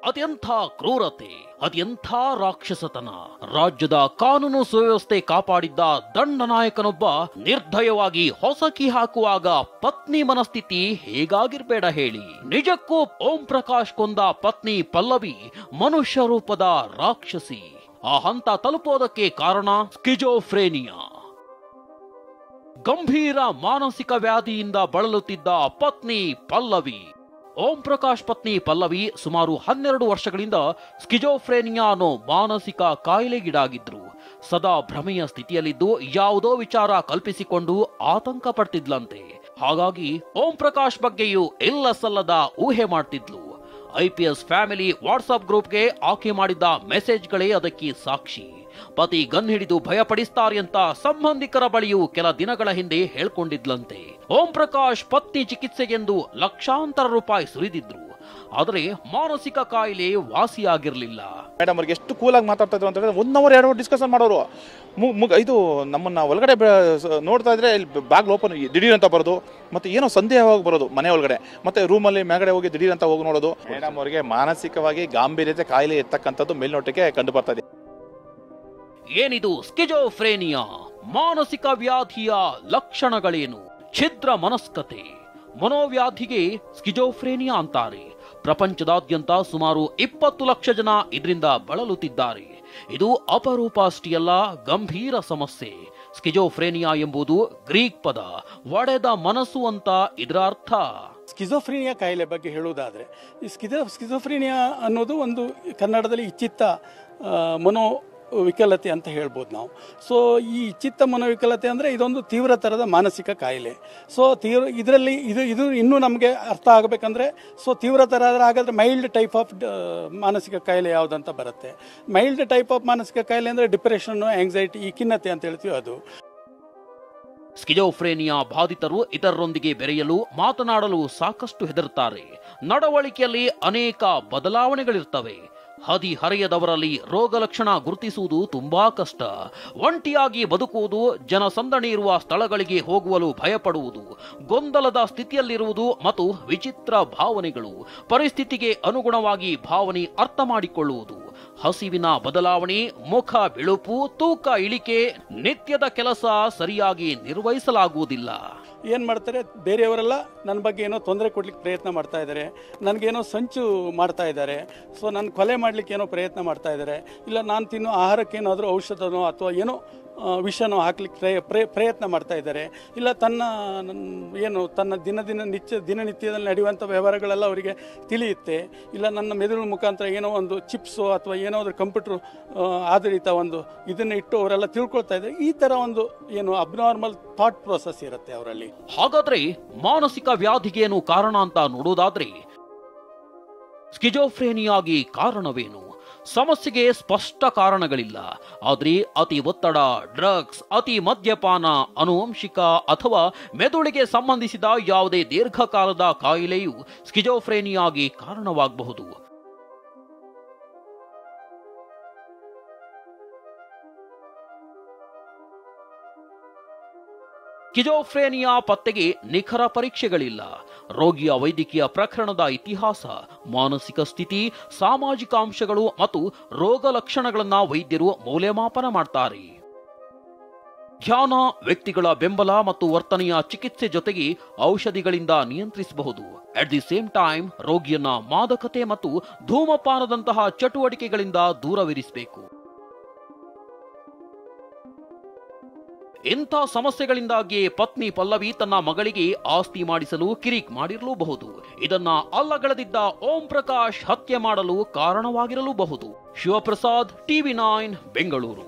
ಅದೆಂಥ ಕ್ರೂರತೆ, ಅದೆಂಥ ರಾಕ್ಷಸತನ. ರಾಜ್ಯದ ಕಾನೂನು ಸುವ್ಯವಸ್ಥೆ ಕಾಪಾಡಿದ್ದ ದಂಡನಾಯಕನೊಬ್ಬ ನಿರ್ದಯವಾಗಿ ಹೊಸಕಿ ಹಾಕುವಾಗ ಪತ್ನಿ ಮನಸ್ಥಿತಿ ಹೇಗಾಗಿರ್ಬೇಡ ಹೇಳಿ. ನಿಜಕ್ಕೂ ಓಂ ಪ್ರಕಾಶ್ ಕೊಂದ ಪತ್ನಿ ಪಲ್ಲವಿ ಮನುಷ್ಯ ರೂಪದ ರಾಕ್ಷಸಿ. ಆ ಹಂತ ತಲುಪೋದಕ್ಕೆ ಕಾರಣ ಸ್ಕಿಜೋಫ್ರೇನಿಯಾ. ಗಂಭೀರ ಮಾನಸಿಕ ವ್ಯಾಧಿಯಿಂದ ಬಳಲುತ್ತಿದ್ದ ಪತ್ನಿ ಪಲ್ಲವಿ. ಓಂ ಪ್ರಕಾಶ್ ಪತ್ನಿ ಪಲ್ಲವಿ ಸುಮಾರು 12 ವರ್ಷಗಳಿಂದ ಸ್ಕಿಜೋಫ್ರೇನಿಯಾ ಅನ್ನೋ ಮಾನಸಿಕ ಕಾಯಿಲೆಗೀಡಾಗಿದ್ರು. ಸದಾ ಭ್ರಮೆಯ ಸ್ಥಿತಿಯಲ್ಲಿದ್ದು ಯಾವುದೋ ವಿಚಾರ ಕಲ್ಪಿಸಿಕೊಂಡು ಆತಂಕ ಪಡ್ತಿದ್ಲಂತೆ. ಹಾಗಾಗಿ ಓಂ ಪ್ರಕಾಶ್ ಬಗ್ಗೆಯೂ ಇಲ್ಲ ಸಲ್ಲದ ಊಹೆ ಮಾಡ್ತಿದ್ಲು. IPS ಫ್ಯಾಮಿಲಿ ವಾಟ್ಸ್ಆಪ್ ಗ್ರೂಪ್ಗೆ ಆಕೆ ಮಾಡಿದ್ದ ಮೆಸೇಜ್ಗಳೇ ಅದಕ್ಕೆ ಸಾಕ್ಷಿ. ಪತಿ ಗನ್ ಹಿಡಿದು ಭಯಪಡಿಸ್ತಾರೆ ಅಂತ ಸಂಬಂಧಿಕರ ಬಳಿಯೂ ಕೆಲ ದಿನಗಳ ಹಿಂದೆ ಹೇಳ್ಕೊಂಡಿದ್ಲಂತೆ. ಓಂ ಪ್ರಕಾಶ್ ಪತ್ನಿ ಚಿಕಿತ್ಸೆಗೆಂದು ಲಕ್ಷಾಂತರ ರೂಪಾಯಿ ಸುರಿದಿದ್ರು. ಆದರೆ ಮಾನಸಿಕ ಕಾಯಿಲೆ ವಾಸಿಯಾಗಿರ್ಲಿಲ್ಲ. ಮೇಡಮ್ ಅವ್ರಿಗೆ ಎಷ್ಟು ಕೂಲಾಗಿ ಮಾತಾಡ್ತಾ ಇದ್ರು ಅಂತ ಹೇಳಿದ್ರೆ 1 ಅವರ್ 2 ಅವರ್ ಡಿಸ್ಕಷನ್ ಮಾಡೋರು. ಇದು ನಮ್ಮನ್ನ ಒಳಗಡೆ ನೋಡ್ತಾ ಇದ್ರೆ ಇಲ್ಲಿ ಬ್ಯಾಗ್ ಓಪನ್ ದಿಢೀರ್ ಅಂತ ಬರೋದು, ಮತ್ತೆ ಏನೋ ಸಂದೇಹವಾಗಿ ಬರೋದು ಮನೆ ಒಳಗಡೆ, ಮತ್ತೆ ರೂಮಲ್ಲಿ ಮೇಲ್ಗಡೆ ಹೋಗಿ ದಿಢೀರ್ ಅಂತ ಹೋಗಿ ನೋಡೋದು. ಮೇಡಮ್ ಅವರಿಗೆ ಮಾನಸಿಕವಾಗಿ ಗಾಂಭೀರ್ಯತೆ ಕಾಯಿಲೆ ಇರ್ತಕ್ಕಂಥದ್ದು ಮೇಲ್ನೋಟಕ್ಕೆ ಕಂಡು ಬರ್ತಾ ಇದೆ. ಏನಿದು ಸ್ಕಿಜೋಫ್ರೇನಿಯಾ? ಮಾನಸಿಕ ವ್ಯಾಧಿಯ ಲಕ್ಷಣಗಳೇನು? ಛಿದ್ರ ಮನಸ್ಕತೆ, ಮನೋವ್ಯಾಧಿಗೆ ಸ್ಕಿಜೋಫ್ರೇನಿಯಾ ಅಂತಾರೆ. ಪ್ರಪಂಚದಾದ್ಯಂತ ಸುಮಾರು 20 ಲಕ್ಷ ಜನ ಇದರಿಂದ ಬಳಲುತ್ತಿದ್ದಾರೆ. ಇದು ಅಪರೂಪ ಅಷ್ಟೇ ಅಲ್ಲ, ಗಂಭೀರ ಸಮಸ್ಯೆ. ಸ್ಕಿಜೋಫ್ರೇನಿಯಾ ಎಂಬುದು ಗ್ರೀಕ್ ಪದ, ಒಡೆದ ಮನಸ್ಸು ಅಂತ ಇದರ ಅರ್ಥ. ಸ್ಕಿಜೋಫ್ರೇನಿಯಾ ಕಾಯಿಲೆ ಬಗ್ಗೆ ಹೇಳುವುದಾದರೆ, ಈ ಸ್ಕಿಜೋಫ್ರೇನಿಯಾ ಅನ್ನೋದು ಒಂದು ಕನ್ನಡದಲ್ಲಿ ಇಚ್ಛಿತ ಮನೋವಿಕಲತೆ ಅಂತ ಹೇಳ್ಬೋದು ನಾವು. ಸೊ ಈ ಚಿತ್ತ ಮನೋವಿಕಲತೆ ಅಂದರೆ ಇದೊಂದು ತೀವ್ರ ಥರದ ಮಾನಸಿಕ ಕಾಯಿಲೆ. ಸೊ ಇದರಲ್ಲಿ ಇದು ಇನ್ನೂ ನಮಗೆ ಅರ್ಥ ಆಗಬೇಕಂದ್ರೆ, ಸೊ ತೀವ್ರ ಥರ ಆದರೆ ಹಾಗಾದರೆ ಮೈಲ್ಡ್ ಟೈಪ್ ಆಫ್ ಮಾನಸಿಕ ಕಾಯಿಲೆ ಯಾವುದಂತ ಬರುತ್ತೆ. ಮೈಲ್ಡ್ ಟೈಪ್ ಆಫ್ ಮಾನಸಿಕ ಕಾಯಿಲೆ ಅಂದರೆ ಡಿಪ್ರೆಷನ್ನು, ಆಂಗ್ಸೈಟಿ, ಈ ಖಿನ್ನತೆ ಅಂತ ಹೇಳ್ತೀವಿ ಅದು. ಸ್ಕಿಜೋಫ್ರೇನಿಯಾ ಬಾಧಿತರು ಇತರರೊಂದಿಗೆ ಬೆರೆಯಲು, ಮಾತನಾಡಲು ಸಾಕಷ್ಟು ಹೆದರುತ್ತಾರೆ. ನಡವಳಿಕೆಯಲ್ಲಿ ಅನೇಕ ಬದಲಾವಣೆಗಳಿರ್ತವೆ. ಹದಿಹರೆಯದವರಲ್ಲಿ ರೋಗ ಲಕ್ಷಣ ಗುರುತಿಸುವುದು ತುಂಬಾ ಕಷ್ಟ. ಒಂಟಿಯಾಗಿ ಬದುಕುವುದು, ಜನಸಂದಣಿ ಇರುವ ಸ್ಥಳಗಳಿಗೆ ಹೋಗುವಲು ಭಯಪಡುವುದು, ಗೊಂದಲದ ಸ್ಥಿತಿಯಲ್ಲಿರುವುದು ಮತ್ತು ವಿಚಿತ್ರ ಭಾವನೆಗಳು, ಪರಿಸ್ಥಿತಿಗೆ ಅನುಗುಣವಾಗಿ ಭಾವನೆ ಅರ್ಥ ಮಾಡಿಕೊಳ್ಳುವುದು, ಹಸಿವಿನ ಬದಲಾವಣೆ, ಮುಖ ಬಿಳುಪು, ತೂಕ ಇಳಿಕೆ, ನಿತ್ಯದ ಕೆಲಸ ಸರಿಯಾಗಿ ನಿರ್ವಹಿಸಲಾಗುವುದಿಲ್ಲ. ಏನು ಮಾಡ್ತಾರೆ, ಬೇರೆಯವರೆಲ್ಲ ನನ್ನ ಬಗ್ಗೆ ಏನೋ ತೊಂದರೆ ಕೊಡ್ಲಿಕ್ಕೆ ಪ್ರಯತ್ನ ಮಾಡ್ತಾ ಇದ್ದಾರೆ, ನನಗೇನೋ ಸಂಚು ಮಾಡ್ತಾ ಇದ್ದಾರೆ, ಸೊ ನನ್ನ ಕೊಲೆ ಮಾಡಲಿಕ್ಕೆ ಏನೋ ಪ್ರಯತ್ನ ಮಾಡ್ತಾ ಇದ್ದಾರೆ, ಇಲ್ಲ ನಾನು ತಿನ್ನೋ ಆಹಾರಕ್ಕೇನಾದರೂ ಔಷಧನೋ ಅಥವಾ ಏನೋ ವಿಷನೋ ಹಾಕ್ಲಿಕ್ಕೆ ಪ್ರಯತ್ನ ಮಾಡ್ತಾ ಇದ್ದಾರೆ, ಇಲ್ಲ ತನ್ನ ದಿನನಿತ್ಯದಲ್ಲಿ ನಡೆಯುವಂಥ ವ್ಯವಹಾರಗಳೆಲ್ಲ ಅವರಿಗೆ ತಿಳಿಯುತ್ತೆ, ಇಲ್ಲ ನನ್ನ ಮೆದುಳು ಮುಖಾಂತರ ಏನೋ ಒಂದು ಚಿಪ್ಸು ಅಥವಾ ಏನಾದರೂ ಕಂಪ್ಯೂಟರ್ ಆಧಾರಿತ ಒಂದು ಇದನ್ನು ಇಟ್ಟು ಅವರೆಲ್ಲ ತಿಳ್ಕೊಳ್ತಾ ಇದ್ದಾರೆ. ಈ ಥರ ಒಂದು ಏನು ಅಬ್ನಾರ್ಮಲ್ ಥಾಟ್ ಪ್ರೋಸೆಸ್ ಇರುತ್ತೆ ಅವರಲ್ಲಿ. ಹಾಗಾದ್ರೆ ಮಾನಸಿಕ ವ್ಯಾಧಿಗೇನು ಕಾರಣ ಅಂತ ನೋಡೋದಾದ್ರೆ, ಸ್ಕಿಜೋಫ್ರೇನಿಯಾಗಿ ಕಾರಣವೇನು? ಸಮಸ್ಯೆಗೆ ಸ್ಪಷ್ಟ ಕಾರಣಗಳಿಲ್ಲ. ಆದರೆ ಅತಿ ಒತ್ತಡ, ಡ್ರಗ್ಸ್, ಅತಿ ಮದ್ಯಪಾನ, ಆನುವಂಶಿಕ ಅಥವಾ ಮೆದುಳಿಗೆ ಸಂಬಂಧಿಸಿದ ಯಾವುದೇ ದೀರ್ಘಕಾಲದ ಕಾಯಿಲೆಯು ಸ್ಕಿಜೋಫ್ರೇನಿಯಾಗಿ ಕಾರಣವಾಗಬಹುದು. ಸ್ಕಿಜೋಫ್ರೇನಿಯಾ ಪತ್ತೆಗೆ ನಿಖರ ಪರೀಕ್ಷೆಗಳಿಲ್ಲ. ರೋಗಿಯ ವೈದ್ಯಕೀಯ ಪ್ರಕರಣದ ಇತಿಹಾಸ, ಮಾನಸಿಕ ಸ್ಥಿತಿ, ಸಾಮಾಜಿಕ ಅಂಶಗಳು ಮತ್ತು ರೋಗ ಲಕ್ಷಣಗಳನ್ನು ವೈದ್ಯರು ಮೌಲ್ಯಮಾಪನ ಮಾಡ್ತಾರೆ. ಧ್ಯಾನ, ವ್ಯಕ್ತಿಗಳ ಬೆಂಬಲ ಮತ್ತು ವರ್ತನೆಯ ಚಿಕಿತ್ಸೆ ಜೊತೆಗೆ ಔಷಧಿಗಳಿಂದ ನಿಯಂತ್ರಿಸಬಹುದು. ಅಟ್ ದಿ ಸೇಮ್ ಟೈಮ್ ರೋಗಿಯನ್ನ ಮಾದಕತೆ ಮತ್ತು ಧೂಮಪಾನದಂತಹ ಚಟುವಟಿಕೆಗಳಿಂದ ದೂರವಿರಿಸಬೇಕು. ಇಂಥ ಸಮಸ್ಯೆಗಳಿಂದಾಗಿಯೇ ಪತ್ನಿ ಪಲ್ಲವಿ ತನ್ನ ಮಗಳಿಗೆ ಆಸ್ತಿ ಮಾಡಿಸಲು ಕಿರಿಕ್ ಮಾಡಿರಲೂಬಹುದು. ಇದನ್ನ ಅಲ್ಲಗಳೆದಿದ್ದ ಓಂ ಪ್ರಕಾಶ್ ಹತ್ಯೆ ಮಾಡಲು ಕಾರಣವಾಗಿರಲೂಬಹುದು. ಶಿವಪ್ರಸಾದ್, TV9 ಬೆಂಗಳೂರು.